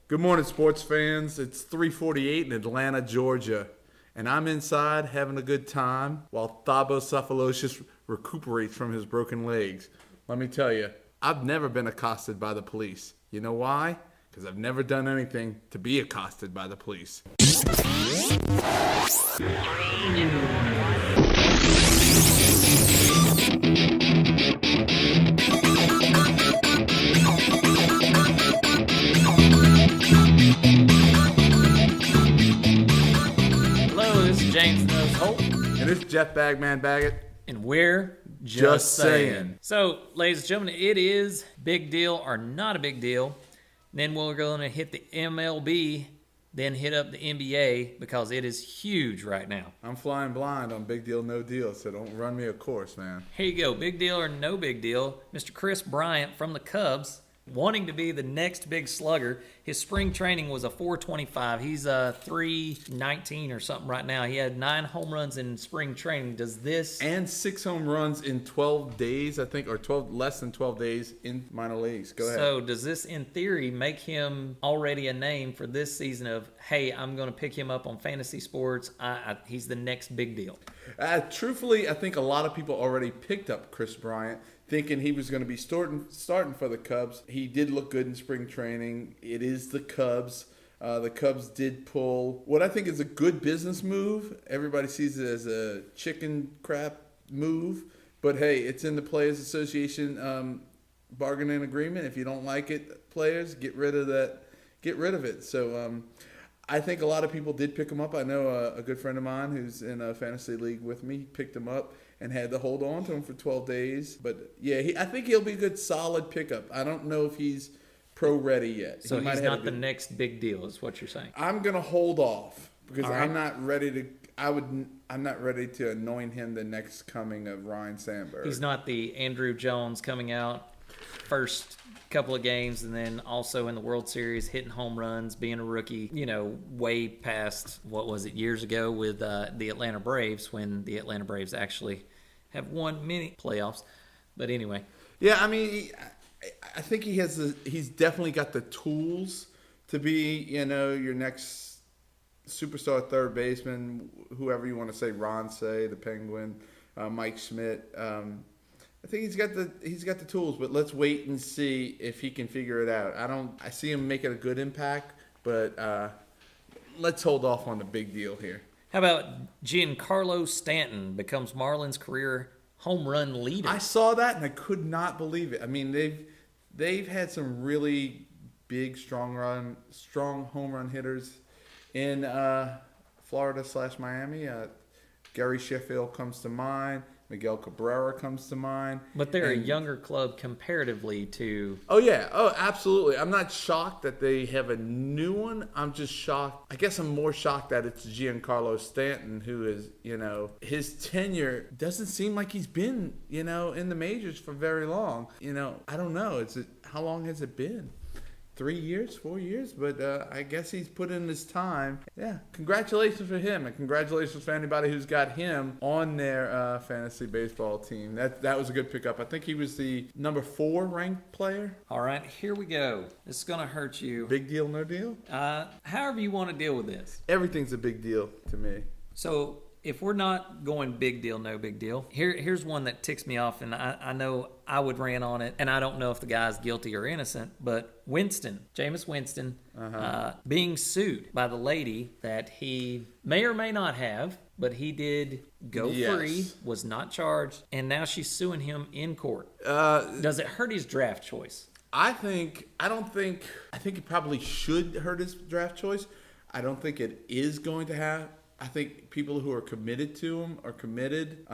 Good morning, sports fans. It's 3:48 in Atlanta, Georgia, and I'm inside having a good time while Thabo Cephalosius recuperates from his broken legs. Let me tell you, I've never been accosted by the police. You know why? Because I've never done anything to be accosted by the police. James Nose Holt. And it's Jeff Bagman Baggett. And we're just saying. So, ladies and gentlemen, it is big deal or not a big deal. Then we're going to hit the MLB, then hit up the NBA because it is huge right now. I'm flying blind on big deal, no deal, so don't run me a course, man. Here you go. Big deal or no big deal. Mr. Chris Bryant from the Cubs, wanting to be the next big slugger. His spring training was a 425. He's 319 or something right now. He had 9 home runs in spring training. Does this... And 6 home runs in 12 days, I think, or less than 12 days in minor leagues. Go ahead. So does this, in theory, make him already a name for this season of, hey, I'm going to pick him up on fantasy sports. He's the next big deal. Truthfully, I think a lot of people already picked up Chris Bryant, thinking he was going to be starting for the Cubs. He did look good in spring training. It is the Cubs. The Cubs did pull what I think is a good business move. Everybody sees it as a chicken crap move. But, hey, it's in the Players Association bargaining agreement. If you don't like it, players, get rid of that. Get rid of it. So I think a lot of people did pick him up. I know a good friend of mine who's in a fantasy league with me picked him up and had to hold on to him for 12 days. But, yeah, I think he'll be a good, solid pickup. I don't know if he's pro-ready yet. So he's not the next big deal is what you're saying. I'm going to hold off because I'm not ready to – I'm not ready to anoint him the next coming of Ryan Sandberg. He's not the Andrew Jones coming out first couple of games and then also in the World Series hitting home runs, being a rookie, way past, years ago with the Atlanta Braves when the Atlanta Braves actually have won many playoffs. But anyway. Yeah, I mean, I think he's definitely got the tools to be, your next superstar third baseman, whoever you want to say, Ron Say, the Penguin, Mike Schmidt. I think he's got the tools, but let's wait and see if he can figure it out. I see him making a good impact, but let's hold off on the big deal here. How about Giancarlo Stanton becomes Marlins' career home run leader? I saw that and I could not believe it. I mean, they've had some really big, strong home run hitters in Florida/Miami. Gary Sheffield comes to mind. Miguel Cabrera comes to mind. But they're a younger club comparatively to... Oh, yeah. Oh, absolutely. I'm not shocked that they have a new one. I'm just shocked. I guess I'm more shocked that it's Giancarlo Stanton, who is, his tenure doesn't seem like he's been, in the majors for very long. I don't know. How long has it been? 3 years, 4 years, but I guess he's put in his time. Yeah, congratulations for him, and congratulations for anybody who's got him on their fantasy baseball team. That was a good pickup. I think he was the number 4 ranked player. All right, here we go. This is going to hurt you. Big deal, no deal? However you want to deal with this. Everything's a big deal to me. So if we're not going big deal, no big deal, here's one that ticks me off, and I know I would rant on it, and I don't know if the guy's guilty or innocent, but Jameis Winston, being sued by the lady that he may or may not have, but he did go free, was not charged, and now she's suing him in court. Does it hurt his draft choice? I think it probably should hurt his draft choice. I don't think it is going to have. I think people who are committed to him are committed.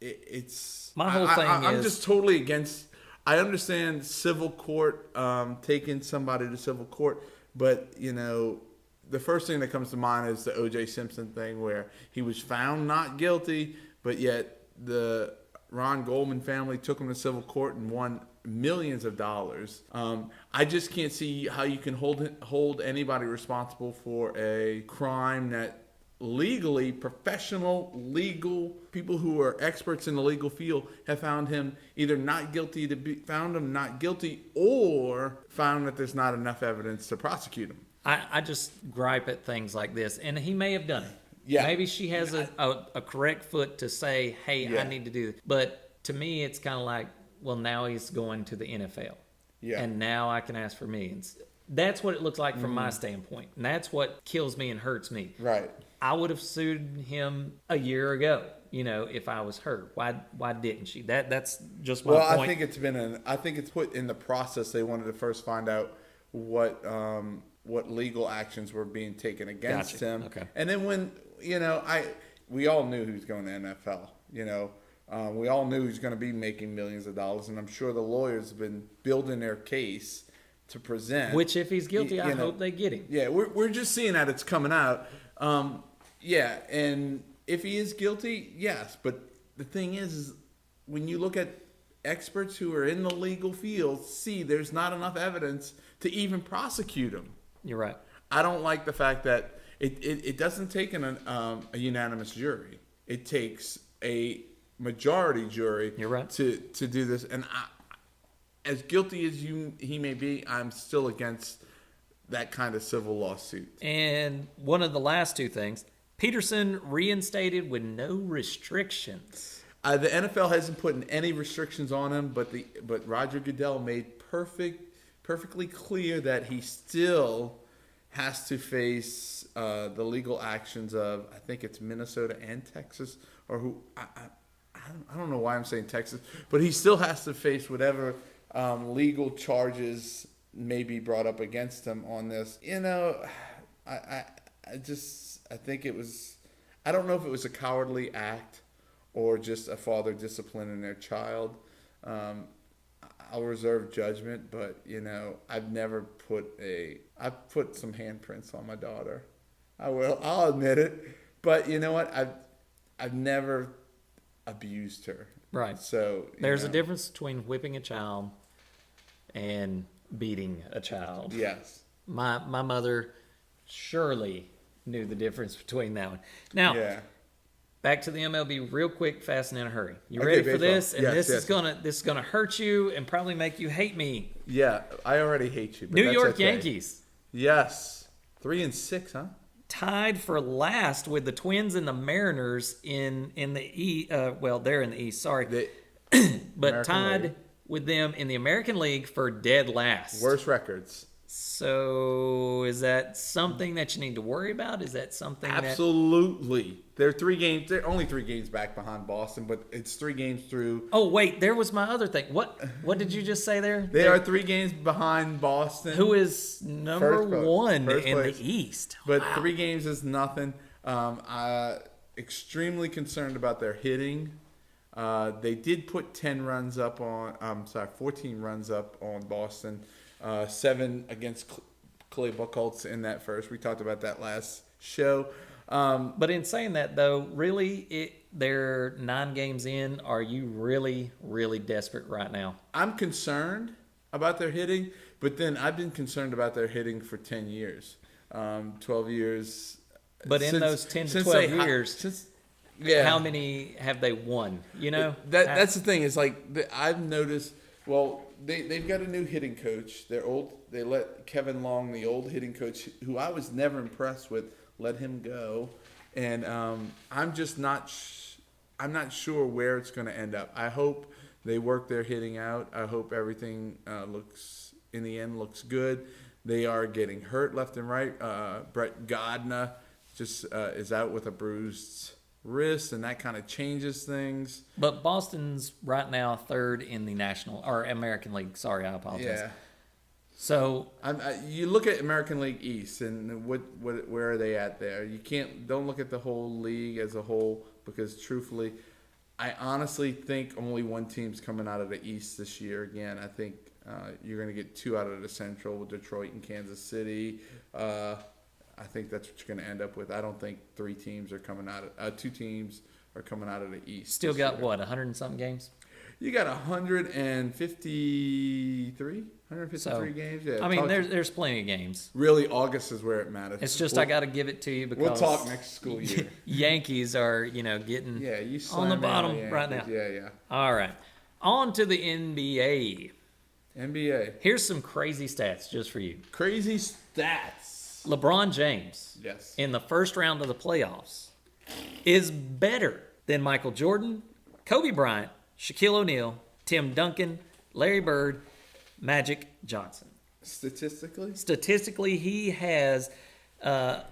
It's my whole thing. I'm just totally against. I understand civil court, taking somebody to civil court, but the first thing that comes to mind is the O.J. Simpson thing, where he was found not guilty, but yet the Ron Goldman family took him to civil court and won millions of dollars. I just can't see how you can hold anybody responsible for a crime that legally, professional legal people who are experts in the legal field have found him either not guilty found him not guilty or found that there's not enough evidence to prosecute him. I just gripe at things like this, and he may have done it. Yeah. Maybe she has a correct foot to say, hey, Yeah. I need to do this. But to me, it's kind of like, well, now he's going to the NFL. Yeah. And now I can ask for millions. That's what it looks like from my standpoint. And that's what kills me and hurts me. Right. I would have sued him a year ago, if I was hurt. Why didn't she? That's just my point. Well, I think it's put in the process. They wanted to first find out what legal actions were being taken against Gotcha. him. Okay. And then when we all knew he was going to NFL. We all knew he was going to be making millions of dollars, and I'm sure the lawyers have been building their case to present. Which, if he's guilty, I hope they get him. Yeah, we're just seeing that it's coming out. Yeah, and if he is guilty, yes. But the thing is when you look at experts who are in the legal field, see there's not enough evidence to even prosecute him. You're right. I don't like the fact that it doesn't take a unanimous jury. It takes a majority jury. You're right. To do this. And as guilty as he may be, I'm still against that kind of civil lawsuit. And one of the last two things, Peterson reinstated with no restrictions. The NFL hasn't put any restrictions on him, but Roger Goodell made perfectly clear that he still has to face the legal actions of, I think it's Minnesota and Texas, or who I don't know why I'm saying Texas, but he still has to face whatever legal charges may be brought up against him on this. I think it was, I don't know if it was a cowardly act or just a father disciplining their child. I'll reserve judgment, but I've put some handprints on my daughter. I'll admit it. But you know what? I've never abused her. Right. So there's a difference between whipping a child and beating a child. Yes. My mother surely knew the difference between that one. Now, Yeah. back to the MLB real quick, fast and in a hurry. You Okay, ready for baseball. this? And Yes, this yes. is gonna hurt you and probably make you hate me. Yeah, I already hate you. But New that's York okay. Yankees Yes. 3-6, huh? tied for last with the Twins and the Mariners in the East. Well, they're in the East. Sorry, but American tied League. with them in the American League for dead last. Worst records. So is that something that you need to worry about? Is that something Absolutely. They're only 3 games back behind Boston, but it's 3 games through. Oh wait, there was my other thing. What did you just say there? They are 3 games behind Boston. Who is number one first in place. the East? But Wow. 3 games is nothing. Extremely concerned about their hitting. They did put 14 runs up on Boston. 7 against Clay Buchholz in that first. We talked about that last show. But in saying that, though, really, they're 9 games in. Are you really, really desperate right now? I'm concerned about their hitting, but then I've been concerned about their hitting for 10 years, 12 years. But in those 10 to 12 years, how many have they won? That's the thing. Is like I've noticed. Well, they've got a new hitting coach. They let Kevin Long, the old hitting coach, who I was never impressed with, let him go, and I'm just not. I'm not sure where it's going to end up. I hope they work their hitting out. I hope everything looks good. They are getting hurt left and right. Brett Gardner just is out with a bruised wrist, and that kind of changes things. But Boston's right now 3rd in the National or American League. Sorry, I apologize. Yeah. So you look at American League East, and where are they at there? Don't look at the whole league as a whole, because truthfully, I honestly think only one team's coming out of the East this year. Again, I think you're going to get 2 out of the Central with Detroit and Kansas City. I think that's what you're going to end up with. I don't think 2 teams are coming out of the East. still this got year. what, 100 and something games? You got 153 games. Yeah, I mean, there's plenty of games. Really, August is where it matters. It's just I got to give it to you because we'll talk next school year. Yankees are getting you on the bottom right now. Yeah. All right, on to the NBA. Here's some crazy stats just for you. Crazy stats. LeBron James, in the first round of the playoffs, is better than Michael Jordan, Kobe Bryant, Shaquille O'Neal, Tim Duncan, Larry Bird, Magic Johnson. Statistically, he has an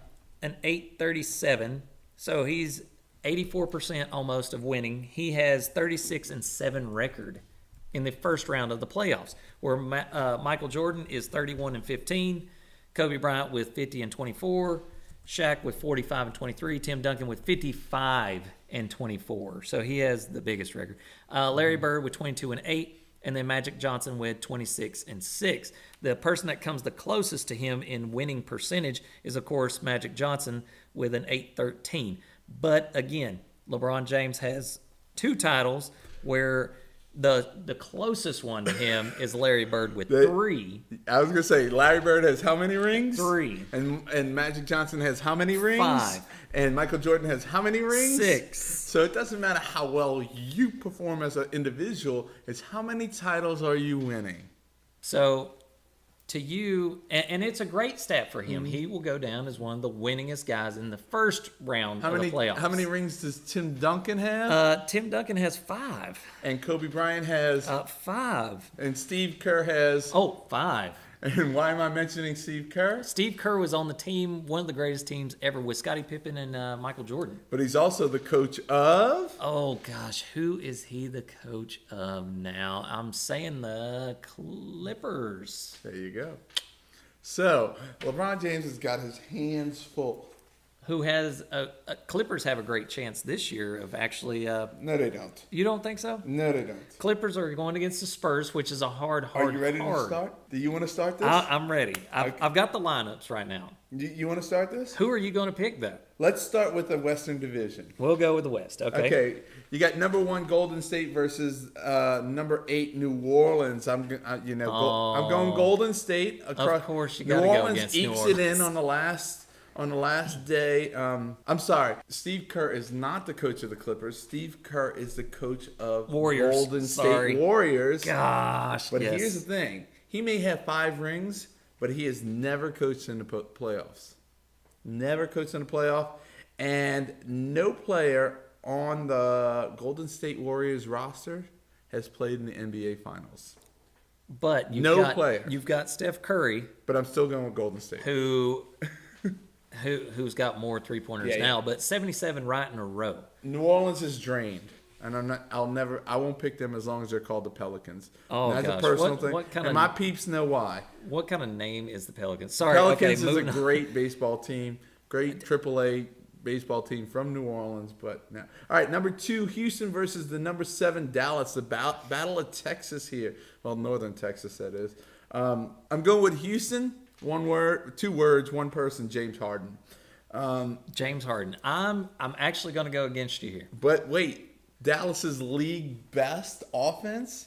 837, so he's 84% almost of winning. He has 36-7 record in the first round of the playoffs, where Michael Jordan is 31-15, Kobe Bryant with 50-24, Shaq with 45-23, Tim Duncan with 55-24. So he has the biggest record. Larry Bird with 22-8, and then Magic Johnson with 26-6. The person that comes the closest to him in winning percentage is, of course, Magic Johnson with an 813. But again, LeBron James has 2 titles where the closest one to him is Larry Bird with 3. I was going to say, Larry Bird has how many rings? 3. And Magic Johnson has how many rings? 5. And Michael Jordan has how many rings? 6. So it doesn't matter how well you perform as an individual. It's how many titles are you winning? So to you, and it's a great stat for him. He will go down as one of the winningest guys in the first round of the playoffs. How many rings does Tim Duncan have? Tim Duncan has 5. And Kobe Bryant has? 5. And Steve Kerr has? 5. And why am I mentioning Steve Kerr? Steve Kerr was on the team, one of the greatest teams ever, with Scottie Pippen and Michael Jordan. But he's also the coach of? Oh, gosh. Who is he the coach of now? I'm saying the Clippers. There you go. So, LeBron James has got his hands full. Who has Clippers have a great chance this year of actually. No, they don't. You don't think so? No, they don't. Clippers are going against the Spurs, which is a hard. Are you ready to start? Do you want to start this? I'm ready. I've got the lineups right now. You want to start this? Who are you going to pick, though? Let's start with the Western Division. We'll go with the West. Okay. You got number 1 Golden State versus number 8 New Orleans. I'm going Golden State. Of course, you got to go against New Orleans. New Orleans ekes it in on the last day. I'm sorry. Steve Kerr is not the coach of the Clippers. Steve Kerr is the coach of Warriors. Golden State Warriors. Gosh. But here's the thing. He may have 5 rings, but he has never coached in the playoffs. Never coached in the playoff. And no player on the Golden State Warriors roster has played in the NBA Finals. But you've got Steph Curry. But I'm still going with Golden State. Who's got more 3-pointers now, but 77 right in a row. New Orleans is drained, and I won't pick them as long as they're called the Pelicans. Oh, and that's gosh. a personal thing. And my peeps know why. What kind of name is the Pelicans? Sorry, Pelicans is a great baseball team, great AAA baseball team from New Orleans. But now, all right, number 2, Houston versus the number 7 Dallas. The battle of Texas here. Well, Northern Texas, that is. I'm going with Houston. 1 word, 2 words, 1 person, James Harden. James Harden. I'm actually going to go against you here. But wait, Dallas's league best offense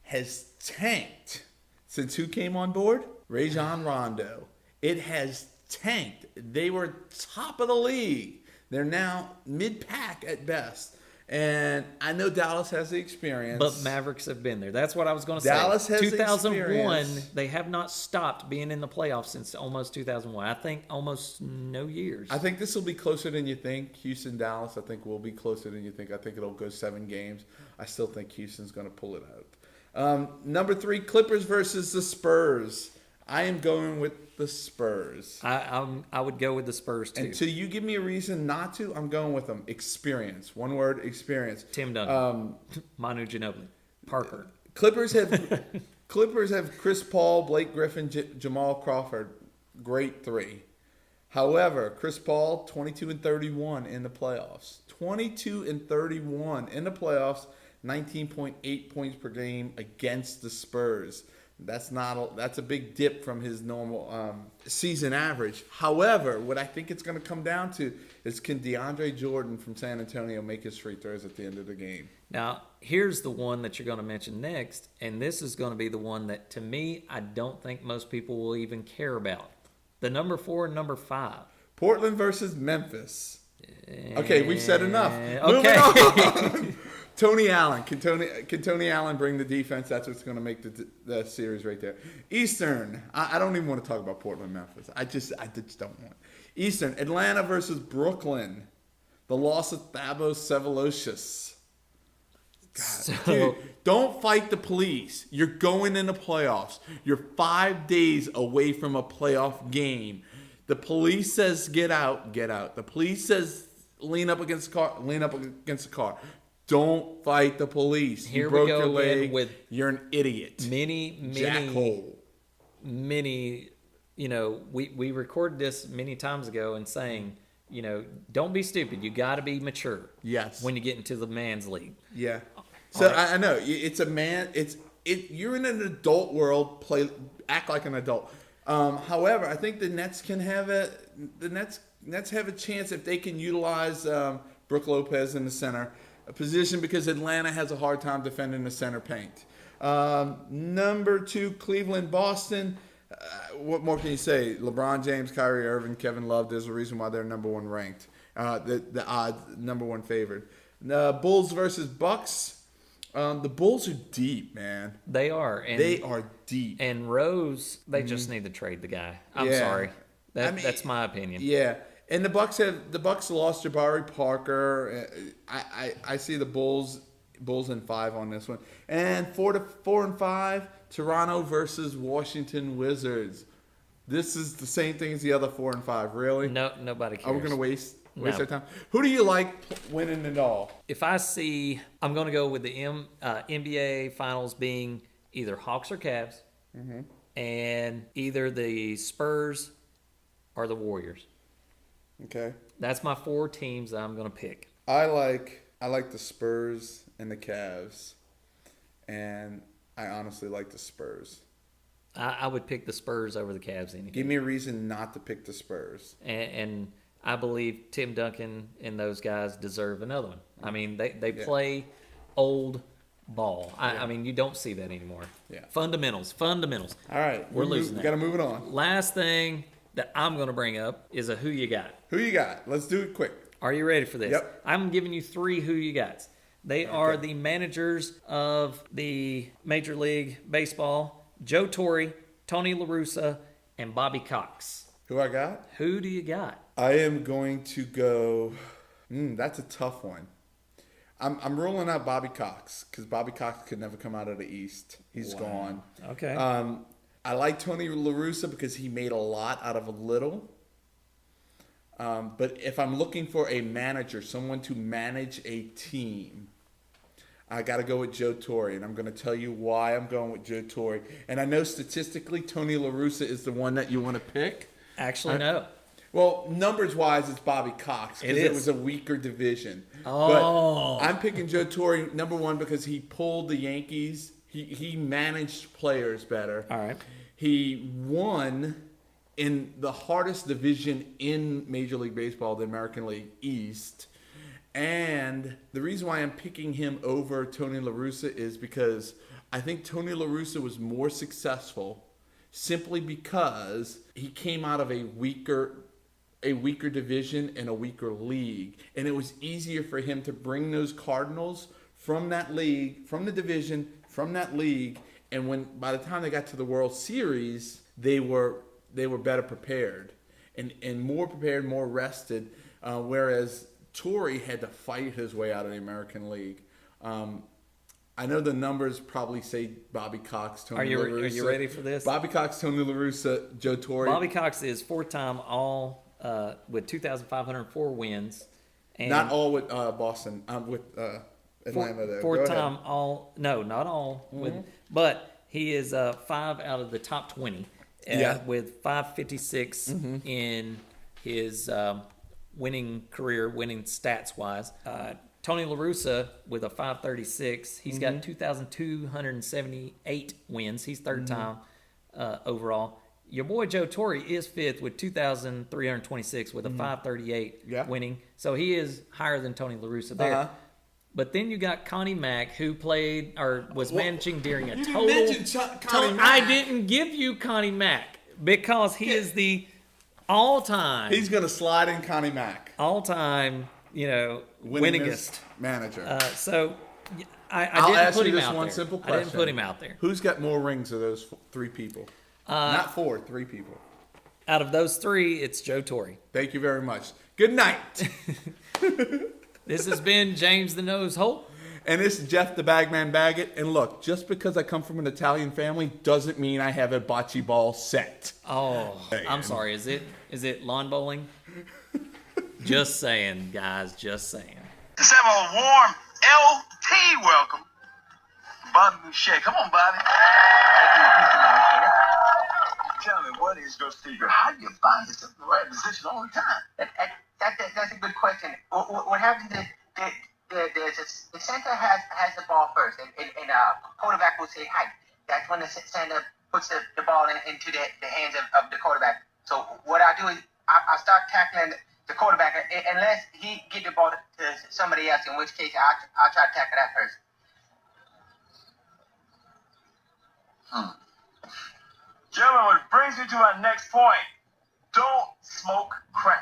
has tanked since who came on board? Rajon Rondo. It has tanked. They were top of the league. They're now mid-pack at best. And I know Dallas has the experience. But Mavericks have been there. That's what I was going to say. Dallas has 2001, they have not stopped being in the playoffs since almost 2001. I think almost no years. I think this will be closer than you think. Houston, Dallas, I think will be closer than you think. I think it'll go 7 games. I still think Houston's going to pull it out. Number 3, Clippers versus the Spurs. I am going with the Spurs. I would go with the Spurs, too. Until you give me a reason not to, I'm going with them. Experience. 1 word, experience. Tim Duncan. Manu Ginobili. Parker. Clippers have Chris Paul, Blake Griffin, Jamal Crawford. Great 3. However, Chris Paul, 22-31 in the playoffs. 22-31 in the playoffs. 19.8 points per game against the Spurs. That's a big dip from his normal season average. However, what I think it's going to come down to is, can DeAndre Jordan from San Antonio make his free throws at the end of the game? Now, here's the one that you're going to mention next, and this is going to be the one that, to me, I don't think most people will even care about. The number 4 and number 5. Portland versus Memphis. Okay, we've said enough. Okay. Moving on. Tony Allen. Can Tony Allen bring the defense? That's what's going to make the series right there. Eastern. I don't even want to talk about Portland, Memphis. I just don't want. Eastern. Atlanta versus Brooklyn. The loss of Thabo Sefolosha. Dude, don't fight the police. You're going in the playoffs. You're 5 days away from a playoff game. The police says get out, get out. The police says lean up against the car, lean up against the car. Don't fight the police. Here you broke we go your leg. again with you're an idiot. Many, you know, we recorded this many times ago and saying, you know, don't be stupid. You got to be mature. Yes. When you get into the man's league. Yeah. So right. I know it's a man. You're in an adult world. Act like an adult. However, I think the Nets have a chance if they can utilize Brook Lopez in the center position because Atlanta has a hard time defending the center paint. Number 2, Cleveland, Boston. What more can you say? LeBron James, Kyrie Irving, Kevin Love. There's a reason why they're number 1 ranked. The odds, number 1 favored. Bulls versus Bucks. The Bulls are deep, man. They are. They are deep. And Rose, they just need to trade the guy. I'm sorry. That's my opinion. Yeah. And the Bucks lost Jabari Parker. I see the Bulls in 5 on this one. And 4 and 5, Toronto versus Washington Wizards. This is the same thing as the other 4 and 5. Really? No, nobody cares. Are we going to waste our time? Who do you like winning it all? If I see, I'm going to go with the NBA Finals being either Hawks or Cavs, and either the Spurs or the Warriors. Okay. That's my 4 teams that I'm going to pick. I like the Spurs and the Cavs, and I honestly like the Spurs. I would pick the Spurs over the Cavs any day. Give me a reason not to pick the Spurs. And I believe Tim Duncan and those guys deserve another one. I mean, they play old ball. I mean, you don't see that anymore. Yeah. Fundamentals. All right. We're losing that. Got to move it on. Last thing that I'm going to bring up is a who you got. Who you got? Let's do it quick. Are you ready for this? Yep. I'm giving you 3 who you got. They are the managers of the Major League Baseball, Joe Torre, Tony LaRussa, and Bobby Cox. Who I got? Who do you got? I am going to go. That's a tough one. I'm ruling out Bobby Cox because Bobby Cox could never come out of the East. He's gone. Okay. I like Tony LaRussa because he made a lot out of a little. But if I'm looking for a manager, someone to manage a team, I got to go with Joe Torre, and I'm going to tell you why I'm going with Joe Torre. And I know statistically Tony LaRussa is the one that you want to pick. Actually, no. Well, numbers-wise, it's Bobby Cox because it was a weaker division. Oh. But I'm picking Joe Torre, number 1, because he pulled the Yankees. He managed players better. All right. He won in the hardest division in Major League Baseball, the American League East. And the reason why I'm picking him over Tony LaRussa is because I think Tony LaRussa was more successful simply because he came out of a weaker division and a weaker league. And it was easier for him to bring those Cardinals from that league, from the division, from that league. And by the time they got to the World Series, they were better prepared and more prepared, more rested, whereas Torre had to fight his way out of the American League. I know the numbers probably say Bobby Cox, Tony LaRussa. Are you ready for this? Bobby Cox, Tony LaRussa, Joe Torre. Bobby Cox is 4-time all with 2,504 wins. And not all with Boston. With Atlanta there. 4-time all. No, not all. But he is 5 out of the top 20 with 556 in his winning career, winning stats-wise. Tony LaRussa with a 536. He's got 2,278 wins. He's 3rd time overall. Your boy Joe Torre is 5th with 2,326 with a 538 winning. So he is higher than Tony LaRussa there. But then you got Connie Mack, who played or was managing during a You total. didn't mention Connie Mack. I didn't give you Connie Mack because he is the all-time. He's going to slide in Connie Mack. All-time, winningest manager. So I I'll didn't ask put you him this out one there. simple question. I didn't put him out there. Who's got more rings of those three people? Not four, three people. Out of those three, it's Joe Torre. Thank you very much. Good night. This has been James the Nose Holt. And this is Jeff the Bagman Baggett. And look, just because I come from an Italian family doesn't mean I have a bocce ball set. Oh, I'm sorry. Is it lawn bowling? Just saying, guys. Just saying. Let's have a warm LT welcome. Bobby Boucher. Come on, Bobby. Tell me, what is your secret? How do you find yourself in the right position all the time? That's a good question. What happens is the center has the ball first, and quarterback will say hike. That's when the center puts the ball into the hands of the quarterback. So what I do is I start tackling the quarterback unless he get the ball to somebody else, in which case I'll try to tackle that person. Gentlemen, which brings me to my next point. Don't smoke crack.